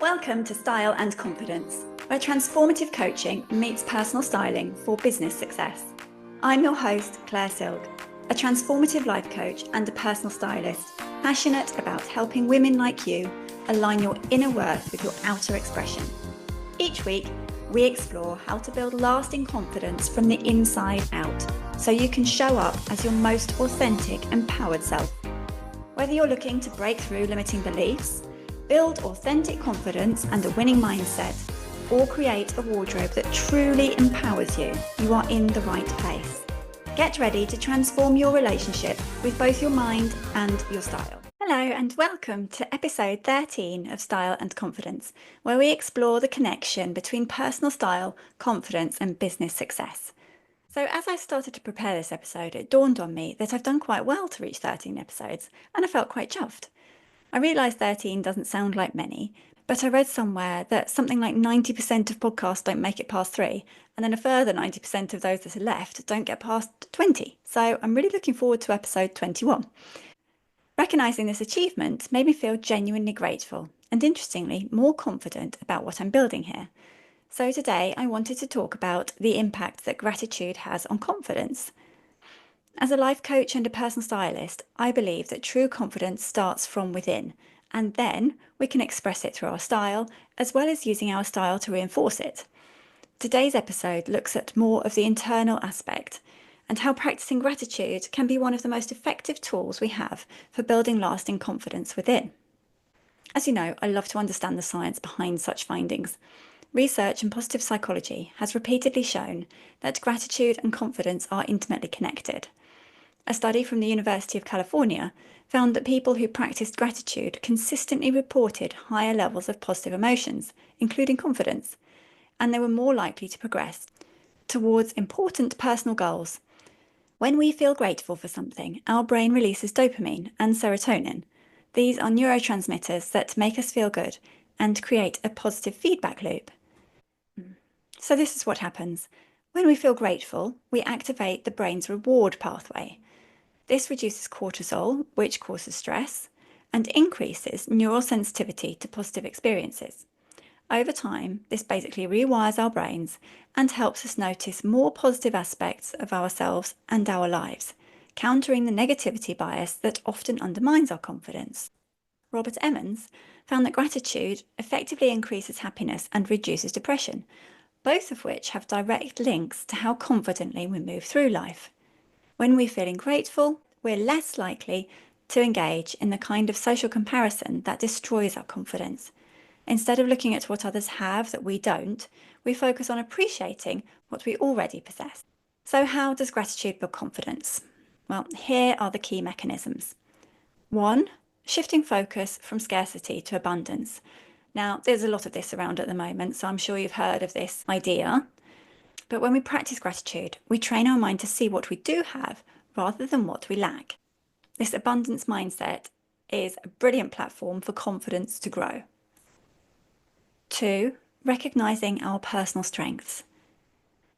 Welcome to Style and Confidence, where transformative coaching meets personal styling for business success. I'm your host, Claire Silk, a transformative life coach and a personal stylist, passionate about helping women like you align your inner worth with your outer expression. Each week, we explore how to build lasting confidence from the inside out, so you can show up as your most authentic, empowered self. Whether you're looking to break through limiting beliefs, build authentic confidence and a winning mindset, or create a wardrobe that truly empowers you, you are in the right place. Get ready to transform your relationship with both your mind and your style. Hello and welcome to episode 13 of Style and Confidence, where we explore the connection between personal style, confidence and business success. So as I started to prepare this episode, it dawned on me that I've done quite well to reach 13 episodes, and I felt quite chuffed. I realised 13 doesn't sound like many, but I read somewhere that something like 90% of podcasts don't make it past 3, and then a further 90% of those that are left don't get past 20. So I'm really looking forward to episode 21. Recognising this achievement made me feel genuinely grateful and, interestingly, more confident about what I'm building here. So today I wanted to talk about the impact that gratitude has on confidence. As a life coach and a personal stylist, I believe that true confidence starts from within, and then we can express it through our style, as well as using our style to reinforce it. Today's episode looks at more of the internal aspect, and how practicing gratitude can be one of the most effective tools we have for building lasting confidence within. As you know, I love to understand the science behind such findings. Research in positive psychology has repeatedly shown that gratitude and confidence are intimately connected. A study from the University of California found that people who practiced gratitude consistently reported higher levels of positive emotions, including confidence, and they were more likely to progress towards important personal goals. When we feel grateful for something, our brain releases dopamine and serotonin. These are neurotransmitters that make us feel good and create a positive feedback loop. So this is what happens. When we feel grateful, we activate the brain's reward pathway. This reduces cortisol, which causes stress, and increases neural sensitivity to positive experiences. Over time, this basically rewires our brains and helps us notice more positive aspects of ourselves and our lives, countering the negativity bias that often undermines our confidence. Robert Emmons found that gratitude effectively increases happiness and reduces depression, both of which have direct links to how confidently we move through life. When we're feeling grateful, we're less likely to engage in the kind of social comparison that destroys our confidence. Instead of looking at what others have that we don't, we focus on appreciating what we already possess. So how does gratitude build confidence? Well, here are the key mechanisms. 1. Shifting focus from scarcity to abundance. Now, there's a lot of this around at the moment, so I'm sure you've heard of this idea. But when we practice gratitude, we train our mind to see what we do have rather than what we lack. This abundance mindset is a brilliant platform for confidence to grow. 2. Recognizing our personal strengths.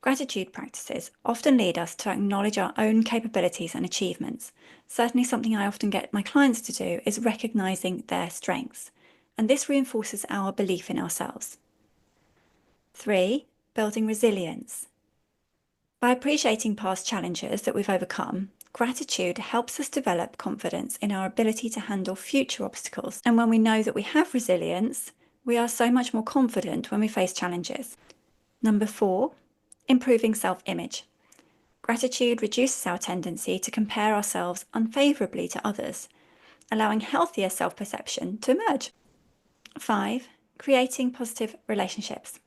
Gratitude practices often lead us to acknowledge our own capabilities and achievements. Certainly something I often get my clients to do is recognizing their strengths, and this reinforces our belief in ourselves. 3. Building resilience. By appreciating past challenges that we've overcome, gratitude helps us develop confidence in our ability to handle future obstacles. And when we know that we have resilience, we are so much more confident when we face challenges. 4. Improving self-image. Gratitude reduces our tendency to compare ourselves unfavourably to others, allowing healthier self-perception to emerge. 5. Creating positive relationships.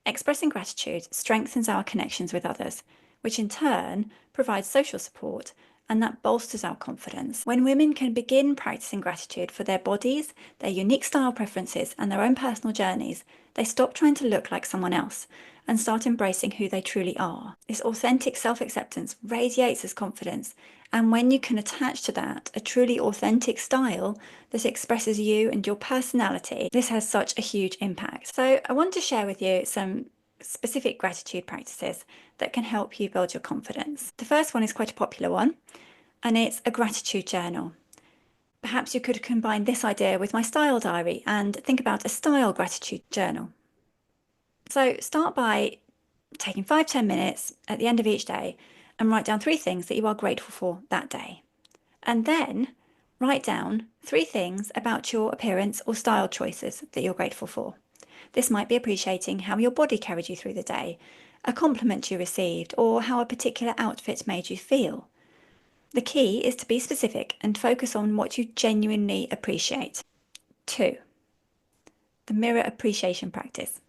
Expressing gratitude strengthens our connections with others, which in turn provides social support, and that bolsters our confidence. When women can begin practicing gratitude for their bodies, their unique style preferences, and their own personal journeys, they stop trying to look like someone else and start embracing who they truly are. This authentic self-acceptance radiates as confidence, and when you can attach to that a truly authentic style that expresses you and your personality, this has such a huge impact. So I want to share with you some specific gratitude practices that can help you build your confidence. The first one is quite a popular one, and it's a gratitude journal. Perhaps you could combine this idea with my style diary and think about a style gratitude journal. So start by taking 5-10 minutes at the end of each day and write down 3 things that you are grateful for that day. And then write down 3 things about your appearance or style choices that you're grateful for. This might be appreciating how your body carried you through the day, a compliment you received, or how a particular outfit made you feel. The key is to be specific and focus on what you genuinely appreciate. 2. The mirror appreciation practice.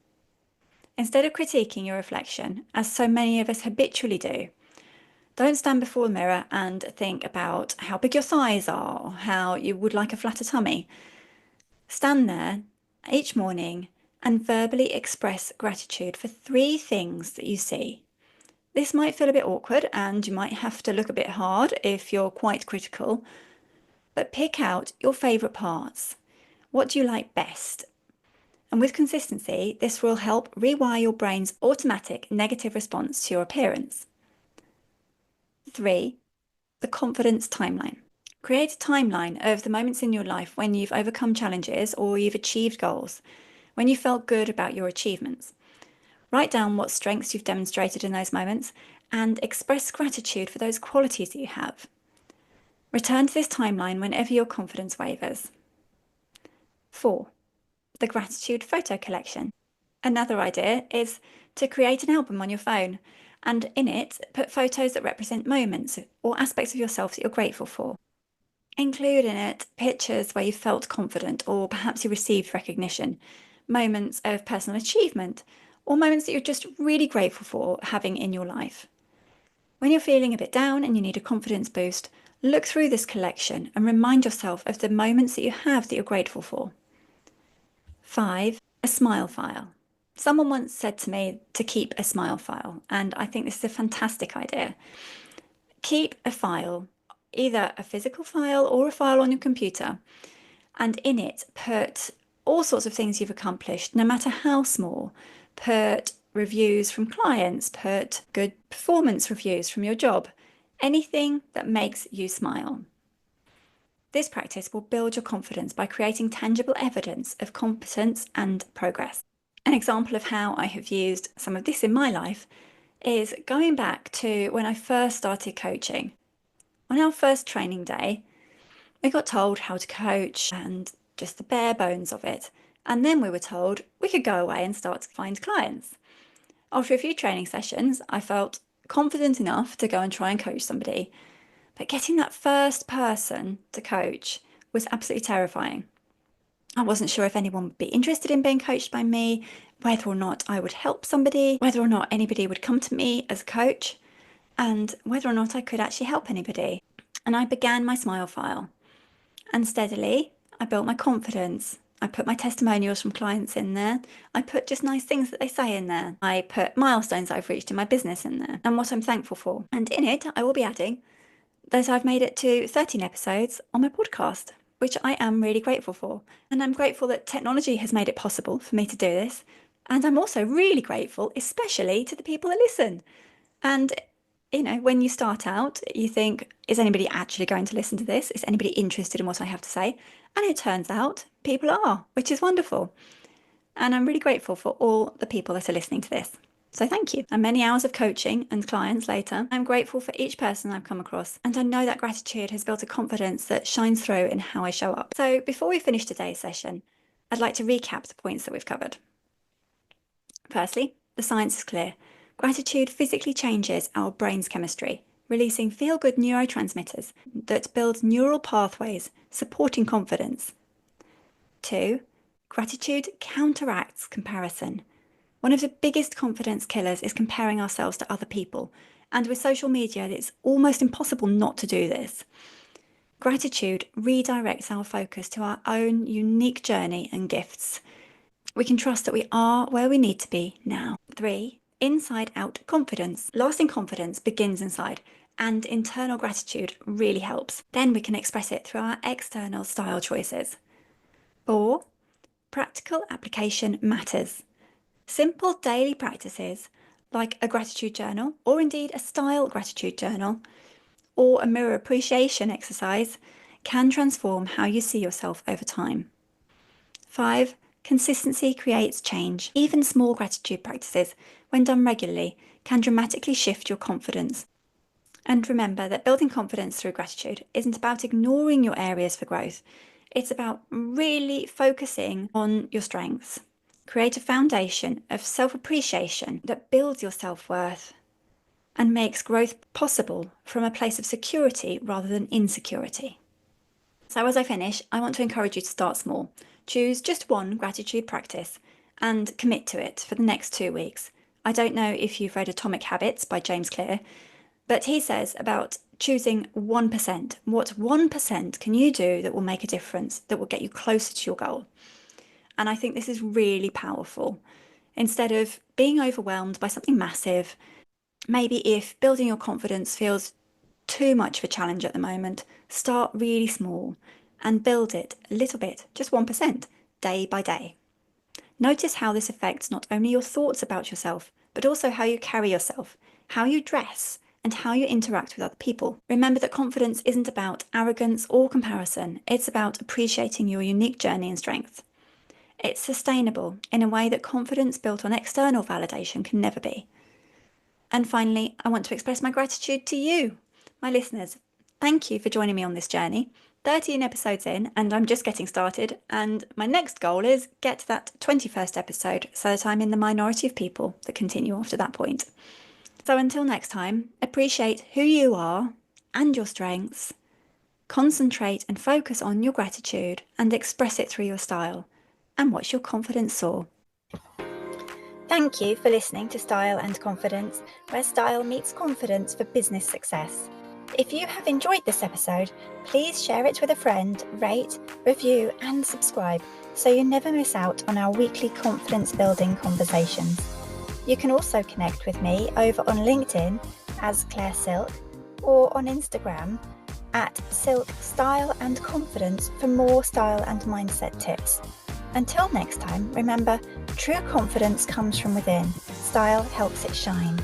Instead of critiquing your reflection, as so many of us habitually do, don't stand before the mirror and think about how big your thighs are or how you would like a flatter tummy. Stand there each morning and verbally express gratitude for 3 things that you see. This might feel a bit awkward and you might have to look a bit hard if you're quite critical, but pick out your favourite parts. What do you like best? And with consistency, this will help rewire your brain's automatic negative response to your appearance. 3. The confidence timeline. Create a timeline of the moments in your life when you've overcome challenges or you've achieved goals, when you felt good about your achievements. Write down what strengths you've demonstrated in those moments and express gratitude for those qualities that you have. Return to this timeline whenever your confidence wavers. 4. The gratitude photo collection. Another idea is to create an album on your phone and in it put photos that represent moments or aspects of yourself that you're grateful for. Include in it pictures where you felt confident or perhaps you received recognition, moments of personal achievement, or moments that you're just really grateful for having in your life. When you're feeling a bit down and you need a confidence boost, look through this collection and remind yourself of the moments that you have that you're grateful for. 5. A smile file. Someone once said to me to keep a smile file, and I think this is a fantastic idea. Keep a file, either a physical file or a file on your computer, and in it put all sorts of things you've accomplished, no matter how small. Put reviews from clients, put good performance reviews from your job, anything that makes you smile. This practice will build your confidence by creating tangible evidence of competence and progress. An example of how I have used some of this in my life is going back to when I first started coaching. On our first training day, we got told how to coach and just the bare bones of it. And then we were told we could go away and start to find clients. After a few training sessions, I felt confident enough to go and try and coach somebody. But getting that first person to coach was absolutely terrifying. I wasn't sure if anyone would be interested in being coached by me, whether or not I would help somebody, whether or not anybody would come to me as a coach, and whether or not I could actually help anybody. And I began my smile file. And steadily, I built my confidence. I put my testimonials from clients in there. I put just nice things that they say in there. I put milestones I've reached in my business in there and what I'm thankful for. And in it, I will be adding that I've made it to 13 episodes on my podcast, which I am really grateful for. And I'm grateful that technology has made it possible for me to do this. And I'm also really grateful, especially to the people that listen. And when you start out, you think, is anybody actually going to listen to this? Is anybody interested in what I have to say? And it turns out people are, which is wonderful. And I'm really grateful for all the people that are listening to this. So thank you. And many hours of coaching and clients later, I'm grateful for each person I've come across. And I know that gratitude has built a confidence that shines through in how I show up. So before we finish today's session, I'd like to recap the points that we've covered. Firstly, the science is clear. Gratitude physically changes our brain's chemistry, releasing feel-good neurotransmitters that build neural pathways supporting confidence. 2. Gratitude counteracts comparison. One of the biggest confidence killers is comparing ourselves to other people, and with social media, it's almost impossible not to do this. Gratitude redirects our focus to our own unique journey and gifts. We can trust that we are where we need to be now. 3. Inside-out confidence. Lasting confidence begins inside, and internal gratitude really helps. Then we can express it through our external style choices. 4. Practical application matters. Simple daily practices like a gratitude journal, or indeed a style gratitude journal, or a mirror appreciation exercise can transform how you see yourself over time. 5. Consistency creates change. Even small gratitude practices, when done regularly, can dramatically shift your confidence. And remember that building confidence through gratitude isn't about ignoring your areas for growth. It's about really focusing on your strengths. Create a foundation of self-appreciation that builds your self-worth and makes growth possible from a place of security rather than insecurity. So as I finish, I want to encourage you to start small. Choose just one gratitude practice and commit to it for the next 2 weeks. I don't know if you've read Atomic Habits by James Clear, but he says about choosing 1%. What 1% can you do that will make a difference, that will get you closer to your goal? And I think this is really powerful. Instead of being overwhelmed by something massive, maybe if building your confidence feels too much of a challenge at the moment, start really small and build it a little bit, just 1%, day by day. Notice how this affects not only your thoughts about yourself, but also how you carry yourself, how you dress, and how you interact with other people. Remember that confidence isn't about arrogance or comparison, it's about appreciating your unique journey and strength. It's sustainable in a way that confidence built on external validation can never be. And finally, I want to express my gratitude to you, my listeners. Thank you for joining me on this journey. 13 episodes in, and I'm just getting started. And my next goal is get to that 21st episode so that I'm in the minority of people that continue after that point. So until next time, appreciate who you are and your strengths. Concentrate and focus on your gratitude and express it through your style. And watch your confidence soar. Thank you for listening to Style and Confidence, where style meets confidence for business success. If you have enjoyed this episode, please share it with a friend, rate, review, and subscribe so you never miss out on our weekly confidence-building conversations. You can also connect with me over on LinkedIn as Claire Silk or on Instagram at Silk Style and Confidence for more style and mindset tips. Until next time, remember, true confidence comes from within. Style helps it shine.